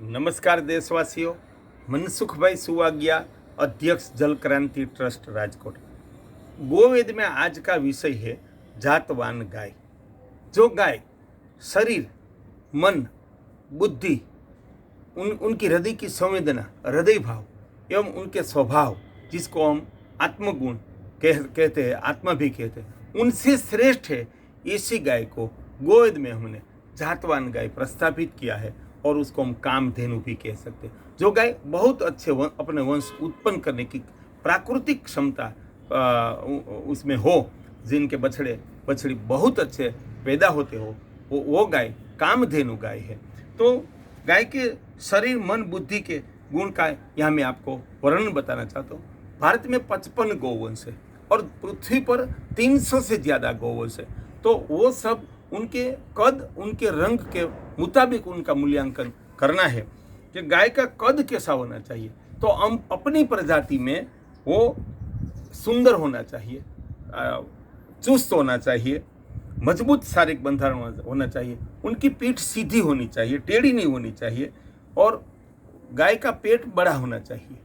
नमस्कार देशवासियों, मनसुखभाई सुवागिया, अध्यक्ष जल क्रांति ट्रस्ट राजकोट। गोवेद में आज का विषय है जातवान गाय। जो गाय शरीर, मन, बुद्धि, उनकी हृदय की संवेदना, हृदय भाव एवं उनके स्वभाव, जिसको हम आत्मगुण कहते हैं, आत्मा भी कहते हैं, उनसे श्रेष्ठ है, ऐसी गाय को गोवेद में हमने जातवान गाय प्रस्तावित किया है और उसको हम कामधेनु भी कह सकते हैं। जो गाय बहुत अच्छे अपने वंश उत्पन्न करने की प्राकृतिक क्षमता उसमें हो, जिनके बछड़ी बहुत अच्छे पैदा होते हो, वो गाय कामधेनु गाय है। तो गाय के शरीर, मन, बुद्धि के गुण का यहाँ मैं आपको वर्णन बताना चाहता हूँ। भारत में 55 गौवंश है और पृथ्वी पर 300 से ज़्यादा गौवंश है। तो वो सब उनके कद, उनके रंग के मुताबिक उनका मूल्यांकन करना है कि गाय का कद कैसा होना चाहिए। तो हम अपनी प्रजाति में वो सुंदर होना चाहिए, चुस्त होना चाहिए, मजबूत शारीरिक बंधारण होना चाहिए, उनकी पीठ सीधी होनी चाहिए, टेढ़ी नहीं होनी चाहिए, और गाय का पेट बड़ा होना चाहिए,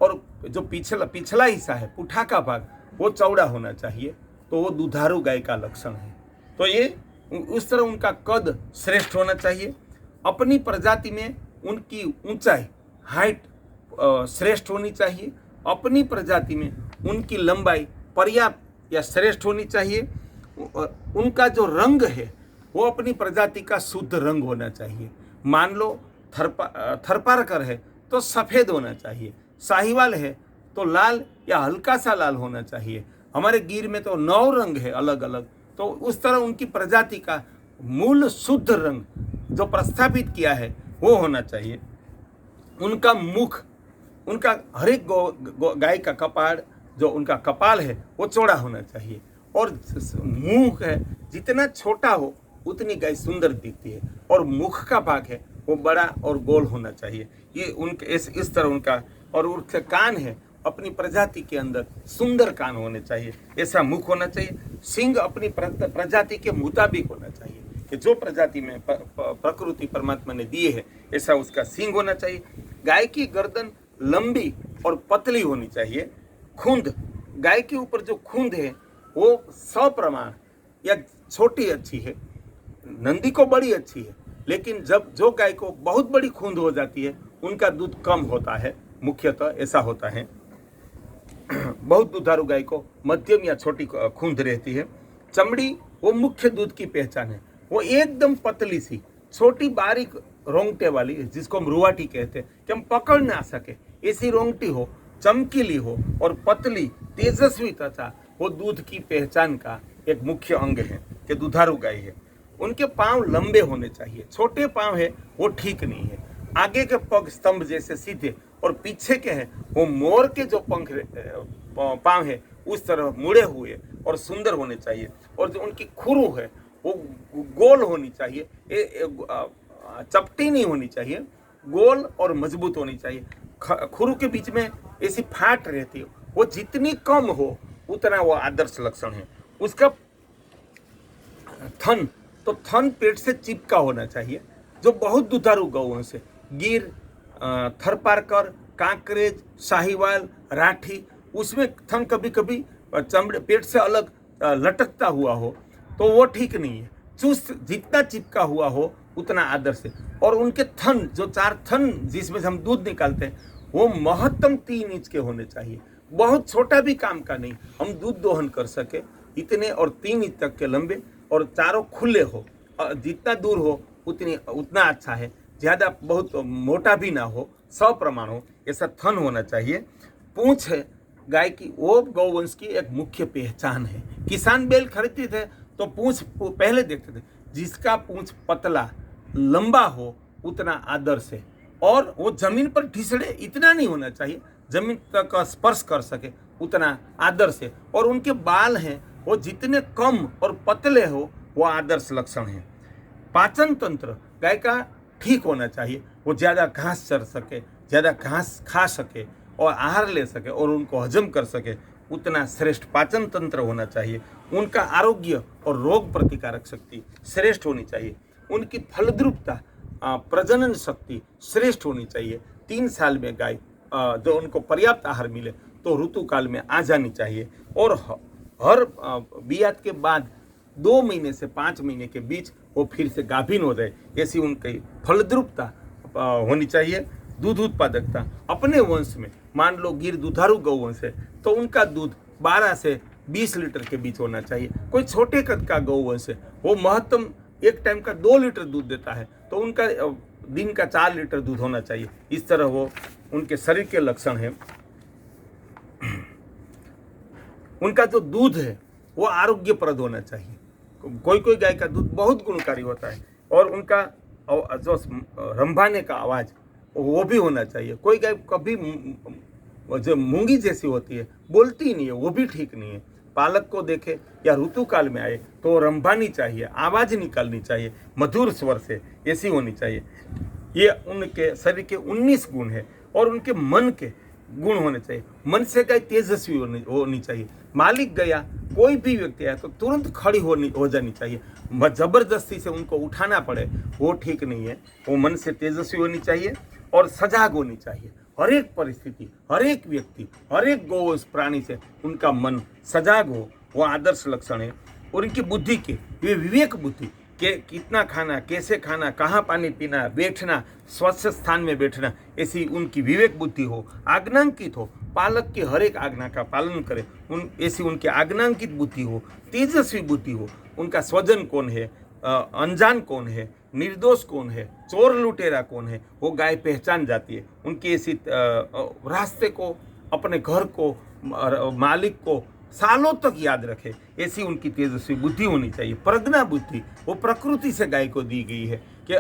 और जो पिछला हिस्सा है, पुठा का भाग, वो चौड़ा होना चाहिए। तो वो दुधारू गाय का लक्षण है। तो ये उस तरह उनका कद श्रेष्ठ होना चाहिए। अपनी प्रजाति में उनकी ऊंचाई, हाइट श्रेष्ठ होनी चाहिए। अपनी प्रजाति में उनकी लंबाई पर्याप्त या श्रेष्ठ होनी चाहिए। उनका जो रंग है वो अपनी प्रजाति का शुद्ध रंग होना चाहिए। मान लो थरपारकर है तो सफ़ेद होना चाहिए, साहिवाल है तो लाल या हल्का सा लाल होना चाहिए। हमारे गिर में तो 9 रंग है अलग अलग। तो उस तरह उनकी प्रजाति का मूल शुद्ध रंग जो प्रस्तावित किया है वो होना चाहिए। उनका मुख, उनका हर एक गाय का कपाड़, जो उनका कपाल है वो चौड़ा होना चाहिए, और मुंह है जितना छोटा हो उतनी गाय सुंदर दिखती है, और मुख का भाग है वो बड़ा और गोल होना चाहिए। ये उनके इस तरह उनका, और उनके कान है अपनी प्रजाति के अंदर सुंदर कान होने चाहिए, ऐसा मुख होना चाहिए। सिंग अपनी प्रजाति के मुताबिक होना चाहिए कि जो प्रजाति में प्रकृति परमात्मा ने दिए है ऐसा उसका सिंग होना चाहिए। गाय की गर्दन लंबी और पतली होनी चाहिए। खूंद, गाय के ऊपर जो खूंद है वो सप्रमाण या छोटी अच्छी है, नंदी को बड़ी अच्छी है, लेकिन जब जो गाय को बहुत बड़ी खूंद हो जाती है उनका दूध कम होता है, मुख्यतः ऐसा होता है। बहुत दुधारू गाय को मध्यम या छोटी खूंद रहती है। चमड़ी वो मुख्य दूध की पहचान है। वो एकदम पतली सी, छोटी बारीक रोंगटे वाली, जिसको हम रुवाटी कहते हैं, कि हम पकड़ ना सके, ऐसी रोंगटी हो, चमकीली हो और पतली तेजस्वी त्वचा, वो दूध की पहचान का एक मुख्य अंग है कि दुधारू गाय है। उनके पांव लंबे होने चाहिए, छोटे पांव है वो ठीक नहीं है। आगे के पग स्तंभ जैसे सीधे, और पीछे के हैं वो मोर के जो पांव है उस तरह मुड़े हुए और सुंदर होने चाहिए। और जो उनकी खुरू है वो गोल होनी चाहिए, चपटी नहीं होनी चाहिए, गोल और मजबूत होनी चाहिए। खुरू के बीच में ऐसी फाट रहती है, वो जितनी कम हो उतना वो आदर्श लक्षण है। उसका थन, तो थन पेट से चिपका होना चाहिए। जो बहुत दुधारू गौवंश है, गिर, थरपारकर, कांकरेज, साहिवाल, राठी, उसमें थन कभी कभी चमड़े पेट से अलग लटकता हुआ हो तो वो ठीक नहीं है। चुस्त जितना चिपका हुआ हो उतना आदर्श है। और उनके थन, जो 4 थन जिसमें से हम दूध निकालते हैं, वो महत्तम 3 इंच के होने चाहिए। बहुत छोटा भी काम का नहीं, हम दूध दोहन कर सके इतने, और 3 इंच तक के लंबे, और चारों खुले हो, जितना दूर हो उतना अच्छा है। ज़्यादा बहुत मोटा भी ना हो, सप्रमाण हो, ऐसा थन होना चाहिए। पूंछ है गाय की, वो गौवंश की एक मुख्य पहचान है। किसान बैल खरीदते थे तो पूंछ पहले देखते थे, जिसका पूंछ पतला लंबा हो उतना आदर्श है, और वो जमीन पर ठिसड़े इतना नहीं होना चाहिए, जमीन तक स्पर्श कर सके उतना आदर्श है। और उनके बाल हैं वो जितने कम और पतले हो वो आदर्श लक्षण है। पाचन तंत्र गाय का ठीक होना चाहिए, वो ज़्यादा घास चर सके, ज़्यादा घास खा सके और आहार ले सके और उनको हजम कर सके, उतना श्रेष्ठ पाचन तंत्र होना चाहिए। उनका आरोग्य और रोग प्रतिकारक शक्ति श्रेष्ठ होनी चाहिए। उनकी फलद्रुपता प्रजनन शक्ति श्रेष्ठ होनी चाहिए। 3 साल में गाय जो उनको पर्याप्त आहार मिले तो ऋतुकाल में आ जानी चाहिए, और हर बियात के बाद 2 महीने से 5 महीने के बीच वो फिर से गाभिन हो जाए, ऐसी उनकी फलद्रुपता होनी चाहिए। दूध उत्पादकता अपने वंश में, मान लो गिर दुधारू गौवंश है तो उनका दूध 12 से 20 लीटर के बीच होना चाहिए। कोई छोटे कद का गौवंश है, वो महत्तम एक टाइम का 2 लीटर दूध देता है, तो उनका दिन का 4 लीटर दूध होना चाहिए। इस तरह वो उनके शरीर के लक्षण हैं। उनका जो दूध है वो आरोग्यप्रद होना चाहिए। कोई कोई गाय का दूध बहुत गुणकारी होता है, और उनका जो रंभाने का आवाज़ वो भी होना चाहिए। कोई गाय कभी जो मूंगी जैसी होती है, बोलती ही नहीं है, वो भी ठीक नहीं है। पालक को देखे या ऋतुकाल में आए तो रंभानी चाहिए, आवाज़ निकालनी चाहिए मधुर स्वर से, ऐसी होनी चाहिए। ये उनके शरीर के 19 गुण है, और उनके मन के गुण होने चाहिए। मन से गाय तेजस्वी होनी चाहिए। मालिक गया, कोई भी व्यक्ति आया तो तुरंत खड़ी हो जानी चाहिए। जबरदस्ती से उनको उठाना पड़े वो ठीक नहीं है। वो मन से तेजस्वी होनी चाहिए और सजाग होनी चाहिए। हर एक परिस्थिति, हर एक व्यक्ति, हर एक गौवंश प्राणी से उनका मन सजाग हो, वो आदर्श लक्षण है। और इनकी बुद्धि के विवेक बुद्धि के कितना खाना, कैसे खाना, कहाँ पानी पीना, बैठना, स्वच्छ स्थान में बैठना, ऐसी उनकी विवेक बुद्धि हो, आज्ञांकित हो, पालक की हर एक आज्ञा का पालन करे, ऐसी उनकी आज्ञांकित बुद्धि हो, तेजस्वी बुद्धि हो। उनका स्वजन कौन है, अनजान कौन है, निर्दोष कौन है, चोर लुटेरा कौन है, वो गाय पहचान जाती है। उनकी ऐसी रास्ते को, अपने घर को, मालिक को सालों तक याद रखे, ऐसी उनकी तेजस्वी बुद्धि होनी चाहिए। प्रज्ञा बुद्धि वो प्रकृति से गाय को दी गई है कि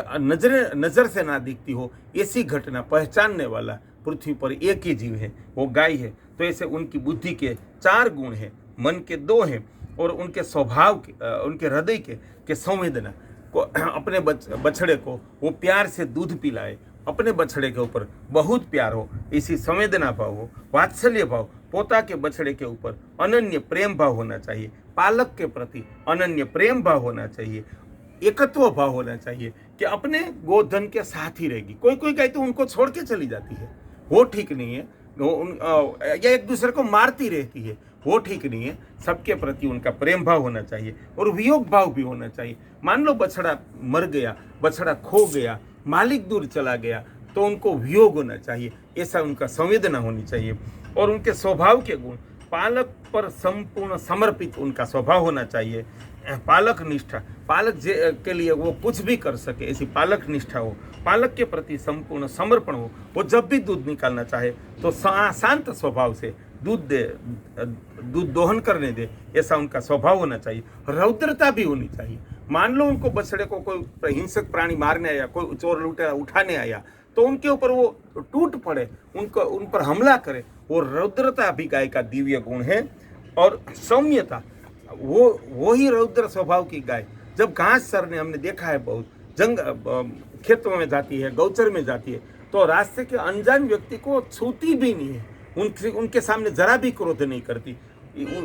नजर से ना दिखती हो, ऐसी घटना पहचानने वाला पृथ्वी पर एक ही जीव है, वो गाय है। तो ऐसे उनकी बुद्धि के 4 गुण हैं, मन के 2 हैं, और उनके स्वभाव के, उनके हृदय के संवेदना को, अपने बछड़े को वो प्यार से दूध पिलाए, अपने बछड़े के ऊपर बहुत प्यार हो, इसी संवेदना भाव हो, वात्सल्य भाव, पोता के बछड़े के ऊपर अनन्य प्रेम भाव होना चाहिए, पालक के प्रति अनन्य प्रेम भाव होना चाहिए, एकत्व भाव होना चाहिए कि अपने गोधन के साथ ही रहेगी। कोई कोई गाय तो उनको छोड़ के चली जाती है, वो ठीक नहीं है। या एक दूसरे को मारती रहती है, वो ठीक नहीं है। सबके प्रति उनका प्रेम भाव होना चाहिए और वियोग भाव भी होना चाहिए। मान लो बछड़ा मर गया, बछड़ा खो गया, मालिक दूर चला गया, तो उनको वियोग होना चाहिए, ऐसा उनका संवेदना होनी चाहिए। और उनके स्वभाव के गुण, पालक पर संपूर्ण समर्पित उनका स्वभाव होना चाहिए। पालक निष्ठा, पालक के लिए वो कुछ भी कर सके, ऐसी पालक निष्ठा हो, पालक के प्रति संपूर्ण समर्पण हो। वो जब भी दूध निकालना चाहे तो शांत स्वभाव से दूध दोहन करने दे, ऐसा उनका स्वभाव होना चाहिए। रौद्रता भी होनी चाहिए। मान लो उनको बछड़े को कोई हिंसक प्राणी मारने आया, कोई चोर लुटेरा उठाने आया, तो उनके ऊपर वो टूट पड़े, उन पर हमला करे, वो रौद्रता भी गाय का दिव्य गुण है। और सौम्यता, वो ही रौद्र स्वभाव की गाय जब घास चरने, हमने देखा है बहुत, खेतों में जाती है, गौचर में जाती है, तो रास्ते के अनजान व्यक्ति को छूती भी नहीं है, उनके सामने जरा भी क्रोध नहीं करती।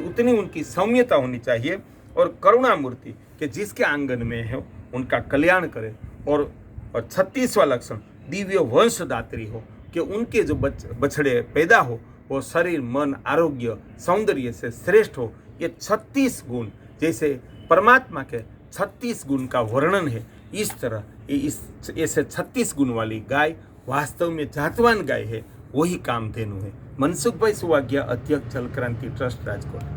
उतनी उनकी सौम्यता होनी चाहिए। और करुणा मूर्ति कि जिसके आंगन में है उनका कल्याण करे। और 36वां लक्षण दिव्य वंशदात्री हो, कि उनके जो बछड़े पैदा हो वो शरीर, मन, आरोग्य, सौंदर्य से श्रेष्ठ हो। ये 36 गुण, जैसे परमात्मा के 36 गुण का वर्णन है, इस तरह ऐसे 36 गुण वाली गाय वास्तव में जातवान गाय है, वही कामधेनु है। मनसुख भाई सुवाग्या, अध्यक्ष जल क्रांति ट्रस्ट, राजकोट।